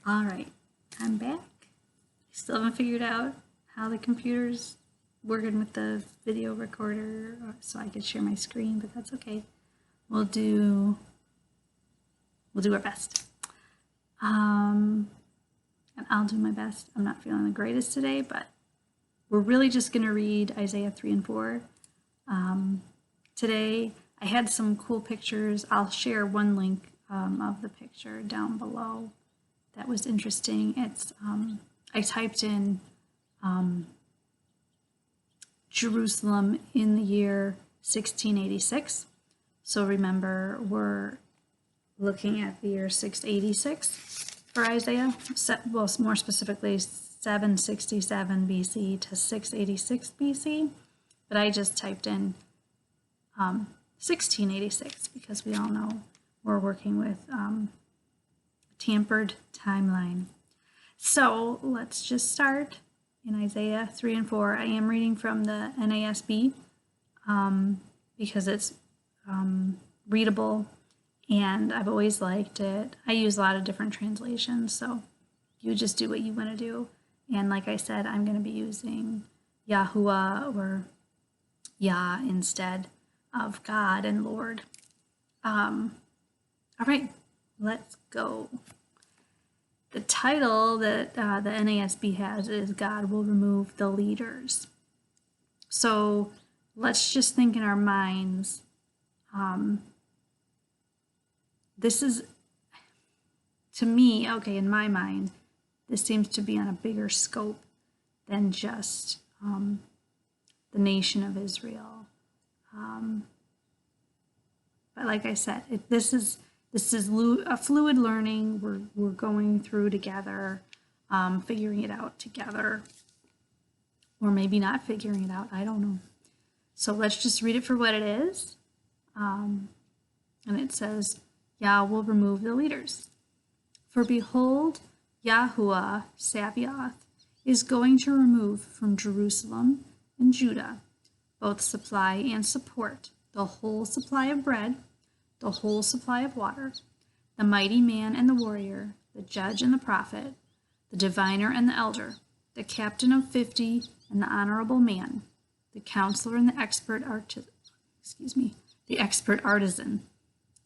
All right, I'm back. Still haven't figured out how the computer's working with the video recorder so I could share my screen, but that's okay. We'll do our best. And I'll do my best. I'm not feeling the greatest today, but we're really just going to read Isaiah 3 and 4. Today, I had some cool pictures. I'll share one link of the picture down below. That was interesting. It's I typed in Jerusalem in the year 1686. So remember, we're looking at the year 686 for Isaiah. Well, more specifically, 767 BC to 686 BC. But I just typed in 1686 because we all know we're working with tampered timeline. So let's just start in Isaiah 3 and 4. I am reading from the NASB because it's readable and I've always liked it. I use a lot of different translations, so you just do what you want to do. And like I said, I'm going to be using Yahuwah or Yah instead of God and Lord. All right, let's go. The title that the NASB has is God Will Remove the Leaders. So let's just think in our minds. This is, to me, okay, in my mind, this seems to be on a bigger scope than just the nation of Israel. But like I said, this is a fluid learning. We're going through together, figuring it out together, or maybe not figuring it out. I don't know. So let's just read it for what it is. And it says, Yah will remove the leaders. For behold, Yahuwah Sabaoth is going to remove from Jerusalem and Judah both supply and support, the whole supply of bread, the whole supply of water, the mighty man and the warrior, the judge and the prophet, the diviner and the elder, the captain of 50 and the honorable man, the counselor and the expert artisan,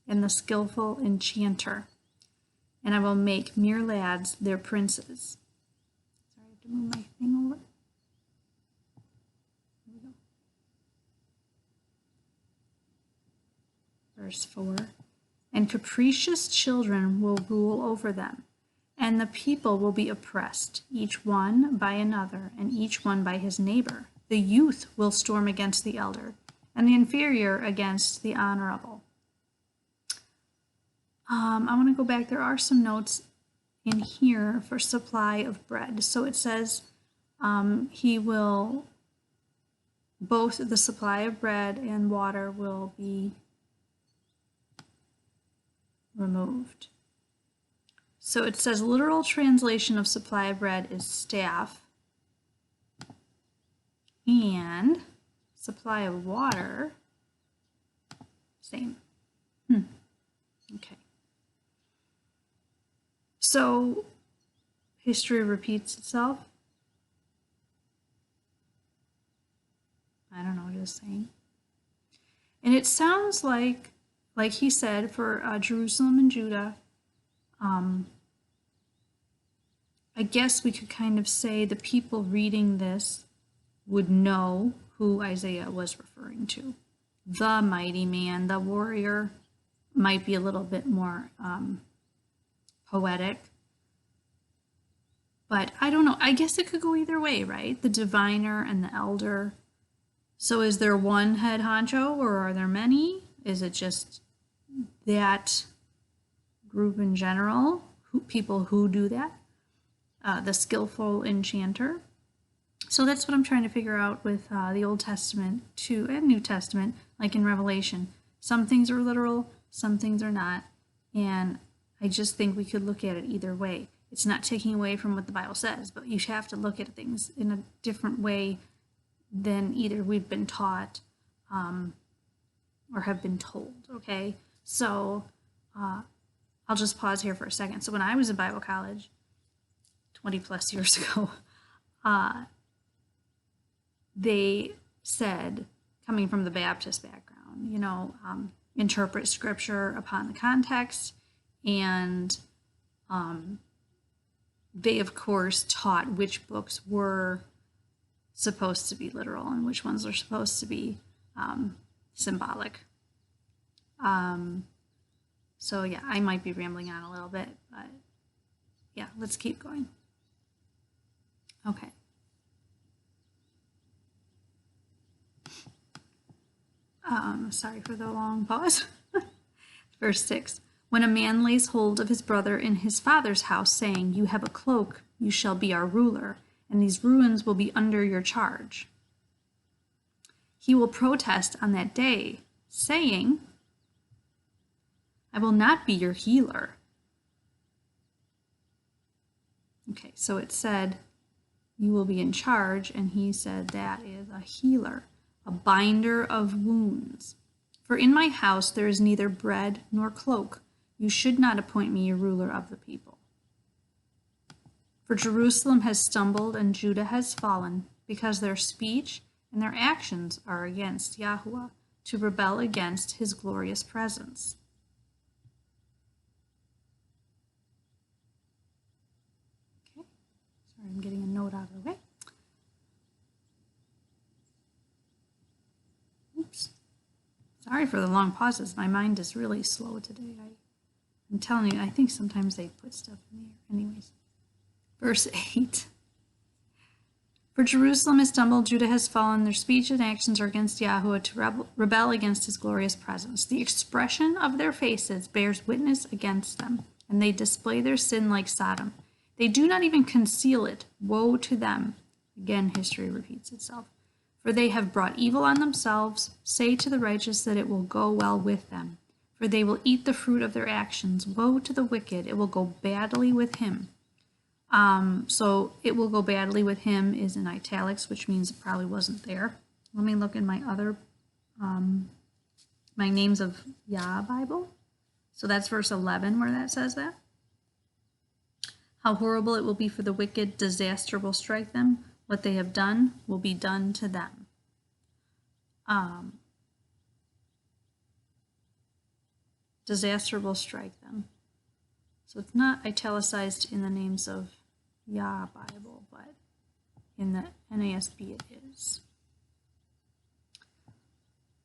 and the skillful enchanter. And I will make mere lads their princes. Sorry, I have to move my thing over. There we go. Verse 4. And capricious children will rule over them, and the people will be oppressed, each one by another, and each one by his neighbor. The youth will storm against the elder, and the inferior against the honorable. I want to go back. There are some notes in here for supply of bread. So it says he will, both the supply of bread and water will be removed. So it says literal translation of supply of bread is staff, and supply of water, same. Okay. So history repeats itself. I don't know, just saying. And it sounds like he said, for Jerusalem and Judah, I guess we could kind of say the people reading this would know who Isaiah was referring to. The mighty man, the warrior, might be a little bit more poetic. But I don't know. I guess it could go either way, right? The diviner and the elder. So is there one head honcho, or are there many? Is it just that group in general? People who do that? The skillful enchanter. So that's what I'm trying to figure out with the Old Testament too, and New Testament, like in Revelation. Some things are literal, some things are not. And I just think we could look at it either way. It's not taking away from what the Bible says, but you have to look at things in a different way than either we've been taught or have been told, okay? So I'll just pause here for a second. So when I was in Bible college, 20 plus years ago, they said, coming from the Baptist background, interpret scripture upon the context. And they, of course, taught which books were supposed to be literal and which ones are supposed to be symbolic. So yeah, I might be rambling on a little bit, but yeah, let's keep going. Okay. Sorry for the long pause. Verse 6. When a man lays hold of his brother in his father's house, saying, "You have a cloak, you shall be our ruler, and these ruins will be under your charge," he will protest on that day, saying, "I will not be your healer." Okay, so it said, "You will be in charge," and he said that is a healer, a binder of wounds. "For in my house there is neither bread nor cloak. You should not appoint me a ruler of the people. For Jerusalem has stumbled and Judah has fallen, because their speech and their actions are against Yahuwah, to rebel against his glorious presence." Okay, sorry, I'm getting a note out of the way. Oops. Sorry for the long pauses. My mind is really slow today. I'm telling you, I think sometimes they put stuff in the air. Anyways. Verse 8. "For Jerusalem has stumbled, Judah has fallen. Their speech and actions are against Yahuwah, to rebel against his glorious presence. The expression of their faces bears witness against them, and they display their sin like Sodom. They do not even conceal it. Woe to them." Again, history repeats itself. "For they have brought evil on themselves. Say to the righteous that it will go well with them, for they will eat the fruit of their actions. Woe to the wicked, it will go badly with him." So "it will go badly with him" is in italics, which means it probably wasn't there. Let me look in my other, my Names of Yah Bible. So that's verse 11 where that says that. "How horrible it will be for the wicked, disaster will strike them. What they have done will be done to them." Disaster will strike them. So it's not italicized in the Names of Yah Bible, but in the NASB it is.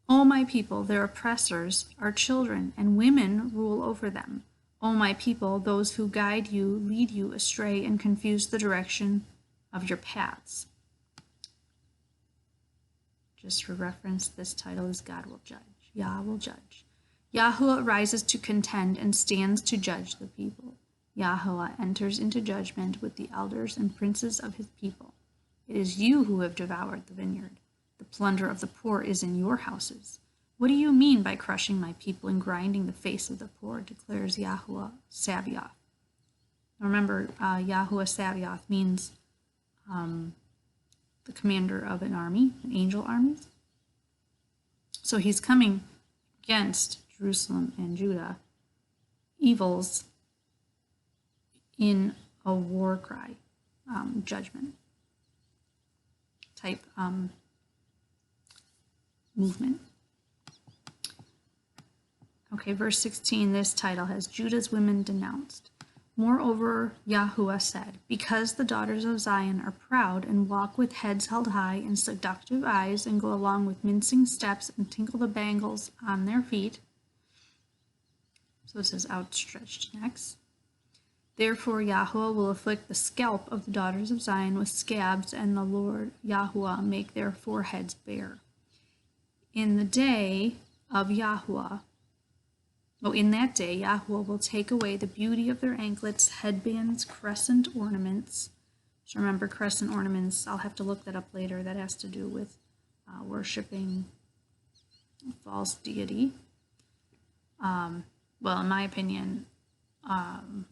"O my people, their oppressors are children, and women rule over them. O my people, those who guide you lead you astray and confuse the direction of your paths." Just for reference, this title is God will judge. Yah will judge. "Yahuwah rises to contend and stands to judge the people. Yahuwah enters into judgment with the elders and princes of his people. It is you who have devoured the vineyard. The plunder of the poor is in your houses. What do you mean by crushing my people and grinding the face of the poor, declares Yahuwah Sabaoth." Remember, Yahuwah Sabaoth means the commander of an army, an angel armies. So he's coming against Jerusalem and Judah, evils in a war cry, judgment type movement. Okay, verse 16, this title has Judah's women denounced. "Moreover, Yahuwah said, because the daughters of Zion are proud and walk with heads held high and seductive eyes and go along with mincing steps and tinkle the bangles on their feet." So it says outstretched necks. "Therefore Yahuwah will afflict the scalp of the daughters of Zion with scabs, and the Lord Yahuwah make their foreheads bare. In the day of Yahuwah, in that day, Yahuwah will take away the beauty of their anklets, headbands, crescent ornaments." So remember, crescent ornaments, I'll have to look that up later. That has to do with worshiping a false deity. Well, in my opinion, and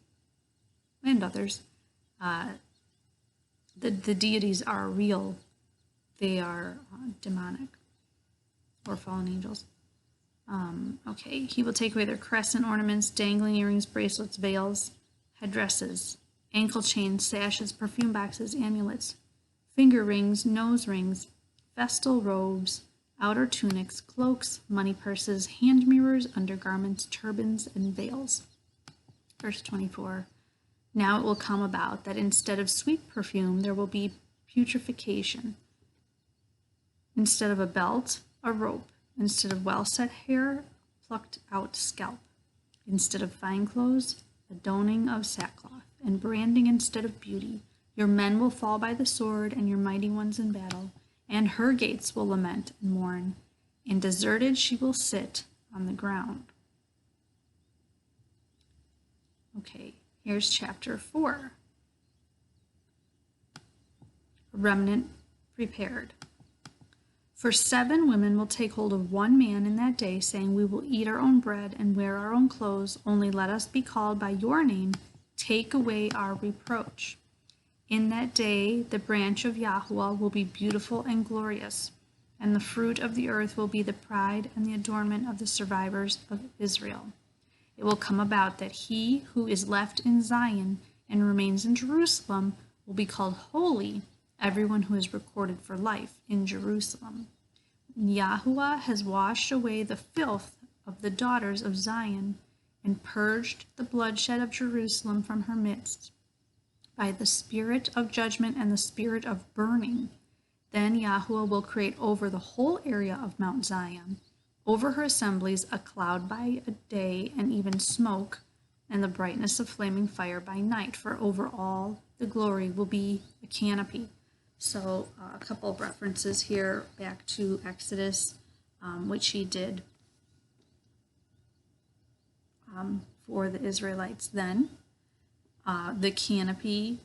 others, the deities are real. They are demonic or fallen angels. Okay, he will take away their crescent ornaments, dangling earrings, bracelets, veils, headdresses, ankle chains, sashes, perfume boxes, amulets, finger rings, nose rings, vestal robes, outer tunics, cloaks, money purses, hand mirrors, undergarments, turbans, and veils. Verse 24. Now it will come about that instead of sweet perfume, there will be putrefaction. Instead of a belt, a rope. Instead of well-set hair, plucked out scalp. Instead of fine clothes, a donning of sackcloth, and branding instead of beauty. Your men will fall by the sword, and your mighty ones in battle, and her gates will lament and mourn, and deserted she will sit on the ground. Okay, here's chapter 4. A remnant prepared. For 7 women will take hold of one man in that day, saying, we will eat our own bread and wear our own clothes, only let us be called by your name, take away our reproach. In that day, the branch of Yahuwah will be beautiful and glorious, and the fruit of the earth will be the pride and the adornment of the survivors of Israel. It will come about that he who is left in Zion and remains in Jerusalem will be called holy, everyone who is recorded for life in Jerusalem. Yahuwah has washed away the filth of the daughters of Zion and purged the bloodshed of Jerusalem from her midst by the spirit of judgment and the spirit of burning. Then Yahuwah will create over the whole area of Mount Zion, over her assemblies, a cloud by day and even smoke, and the brightness of flaming fire by night, for over all the glory will be a canopy. So a couple of references here back to Exodus, which he did for the Israelites then. The canopy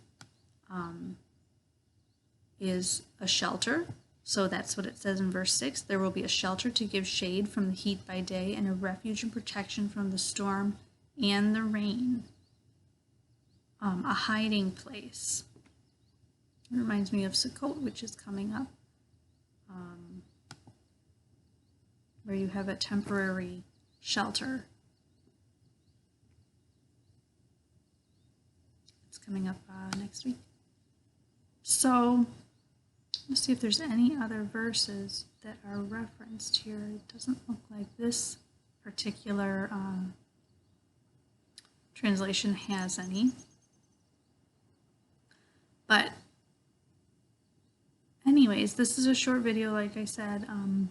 is a shelter. So that's what it says in verse 6. There will be a shelter to give shade from the heat by day and a refuge and protection from the storm and the rain. A hiding place. It reminds me of Sukkot, which is coming up, where you have a temporary shelter. It's coming up next week. So let's see if there's any other verses that are referenced here. It doesn't look like this particular translation has any. But anyways, this is a short video, like I said, and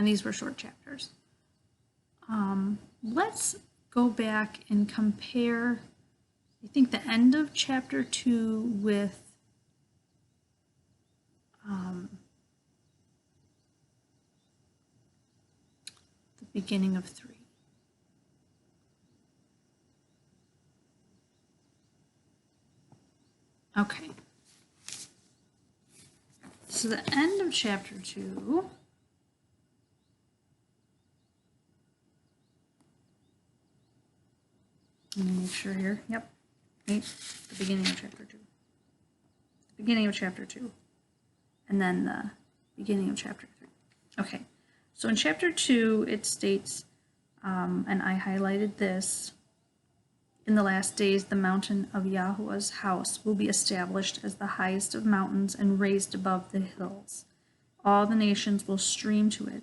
these were short chapters. Let's go back and compare, I think, the end of chapter 2 with the beginning of 3. Okay. So the end of chapter 2 let me make sure here. Yep. Right. The beginning of chapter 2. The beginning of chapter 2. And then the beginning of chapter 3. Okay. So in chapter 2, it states, and I highlighted this, in the last days, the mountain of Yahuwah's house will be established as the highest of mountains and raised above the hills. All the nations will stream to it.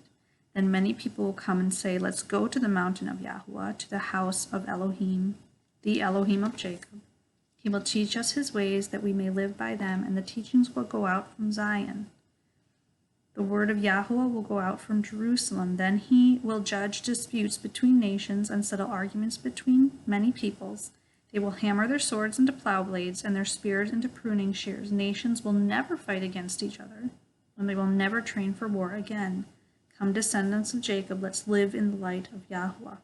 Then many people will come and say, let's go to the mountain of Yahuwah, to the house of Elohim, the Elohim of Jacob. He will teach us his ways that we may live by them, and the teachings will go out from Zion. The word of Yahuwah will go out from Jerusalem. Then he will judge disputes between nations and settle arguments between many peoples. They will hammer their swords into plow blades and their spears into pruning shears. Nations will never fight against each other, and they will never train for war again. Come, descendants of Jacob, let's live in the light of Yahuwah.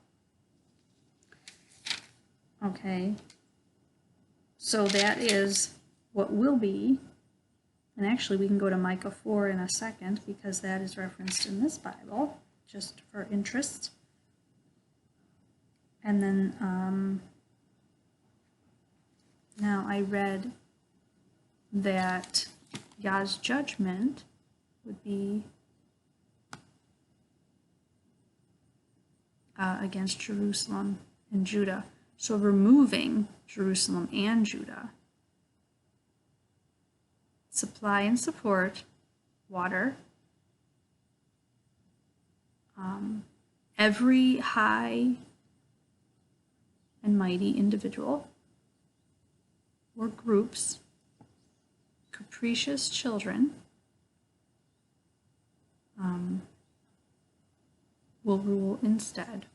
Okay. So that is what will be, and actually we can go to Micah 4 in a second because that is referenced in this Bible, just for interest. And then now I read that Yah's judgment would be against Jerusalem and Judah. So removing Jerusalem and Judah. Supply and support, water. Every high and mighty individual or groups, capricious children, will rule instead.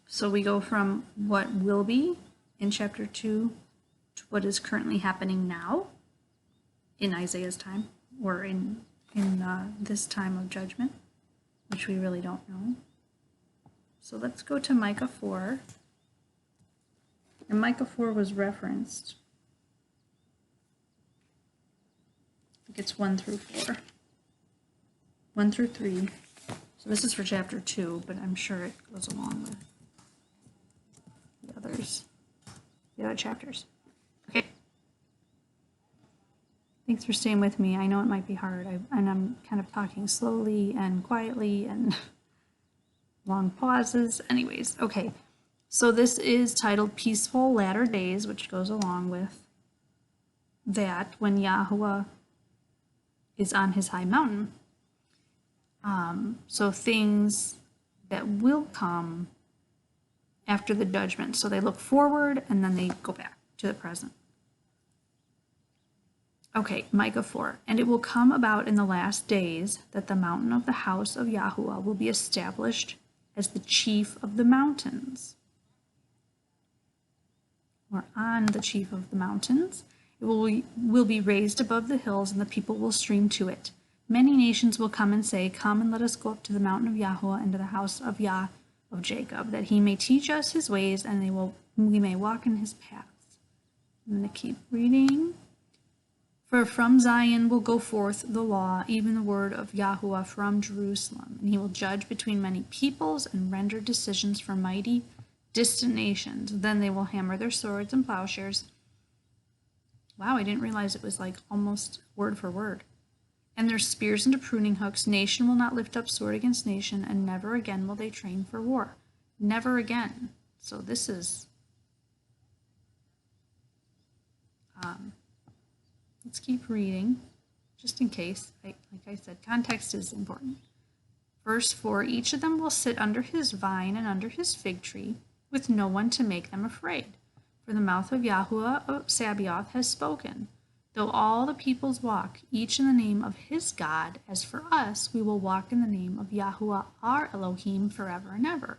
So we go from what will be in chapter 2 to what is currently happening now in Isaiah's time, or in this time of judgment, which we really don't know. So let's go to Micah 4. And Micah 4 was referenced. I think it's 1 through 4. 1 through 3. So this is for chapter 2, but I'm sure it goes along with the other chapters. Okay. Thanks for staying with me. I know it might be hard, and I'm kind of talking slowly and quietly and long pauses. Anyways, okay. So this is titled Peaceful Latter Days, which goes along with that when Yahuwah is on his high mountain. So things that will come after the judgment. So they look forward and then they go back to the present. Okay, Micah 4. And it will come about in the last days that the mountain of the house of Yahuwah will be established as the chief of the mountains. Or on the chief of the mountains. It will be raised above the hills, and the people will stream to it. Many nations will come and say, Come and let us go up to the mountain of Yahuwah and to the house of Yah of Jacob, that he may teach us his ways, and we may walk in his paths. I'm going to keep reading. For from Zion will go forth the law, even the word of Yahuwah from Jerusalem, and he will judge between many peoples and render decisions for mighty distant nations. Then they will hammer their swords and plowshares. Wow, I didn't realize it was like almost word for word. And their spears into pruning hooks. Nation will not lift up sword against nation, and never again will they train for war. Never again. So this is... let's keep reading, just in case. Like I said, context is important. Verse 4, each of them will sit under his vine and under his fig tree, with no one to make them afraid. For the mouth of Yahuwah of Sabaoth has spoken. Though all the peoples walk, each in the name of his God, as for us, we will walk in the name of Yahuwah our Elohim forever and ever.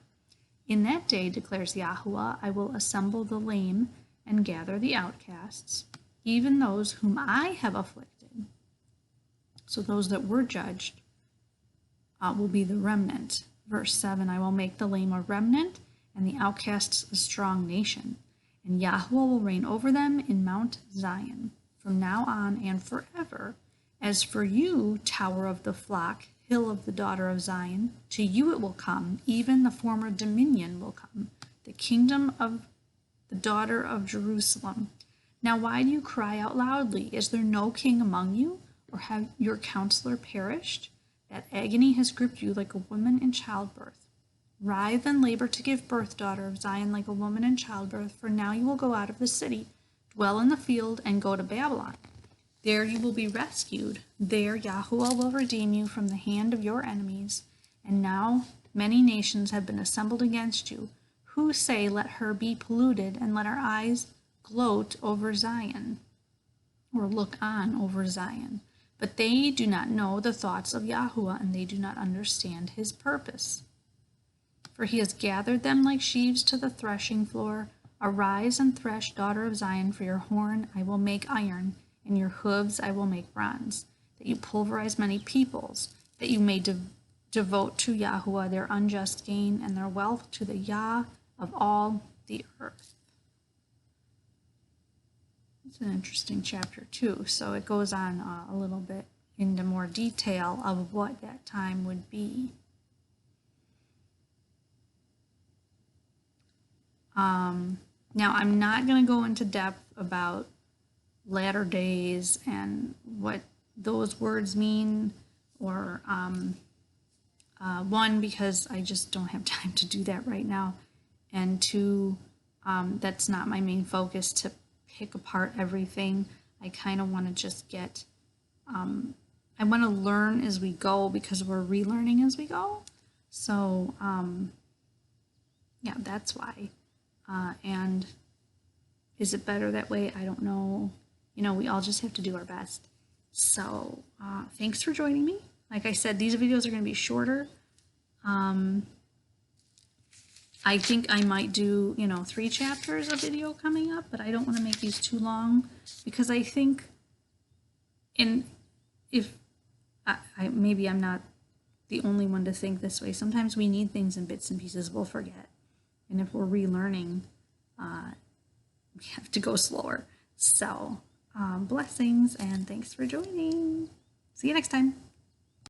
In that day, declares Yahuwah, I will assemble the lame and gather the outcasts, even those whom I have afflicted. So those that were judged will be the remnant. Verse 7, I will make the lame a remnant, and the outcasts a strong nation. And Yahuwah will reign over them in Mount Zion, from now on and forever. As for you, tower of the flock, hill of the daughter of Zion, to you it will come, even the former dominion will come, the kingdom of the daughter of Jerusalem. Now why do you cry out loudly? Is there no king among you, or have your counselor perished? That agony has gripped you like a woman in childbirth. Writhe and labor to give birth, daughter of Zion, like a woman in childbirth, for now you will go out of the city, dwell in the field, and go to Babylon. There you will be rescued. There Yahuwah will redeem you from the hand of your enemies. And now many nations have been assembled against you, who say, let her be polluted, and let our eyes gloat over Zion, or look on over Zion. But they do not know the thoughts of Yahuwah, and they do not understand his purpose. For he has gathered them like sheaves to the threshing floor. Arise and thresh, daughter of Zion, for your horn I will make iron, and your hooves I will make bronze, that you pulverize many peoples, that you may devote to Yahuwah their unjust gain, and their wealth to the Yah of all the earth. It's an interesting chapter too, so it goes on a little bit into more detail of what that time would be. Now, I'm not going to go into depth about latter days and what those words mean, or one, because I just don't have time to do that right now. and two, that's not my main focus to pick apart everything. I kind of want to just get, I want to learn as we go because we're relearning as we go. So, yeah, that's why. And is it better that way? I don't know. You know, we all just have to do our best. So, thanks for joining me. Like I said, these videos are going to be shorter. I think I might do, 3 chapters of video coming up, but I don't want to make these too long because I think, if maybe I'm not the only one to think this way. Sometimes we need things in bits and pieces we'll forget. And if we're relearning, we have to go slower. So, blessings and thanks for joining. See you next time.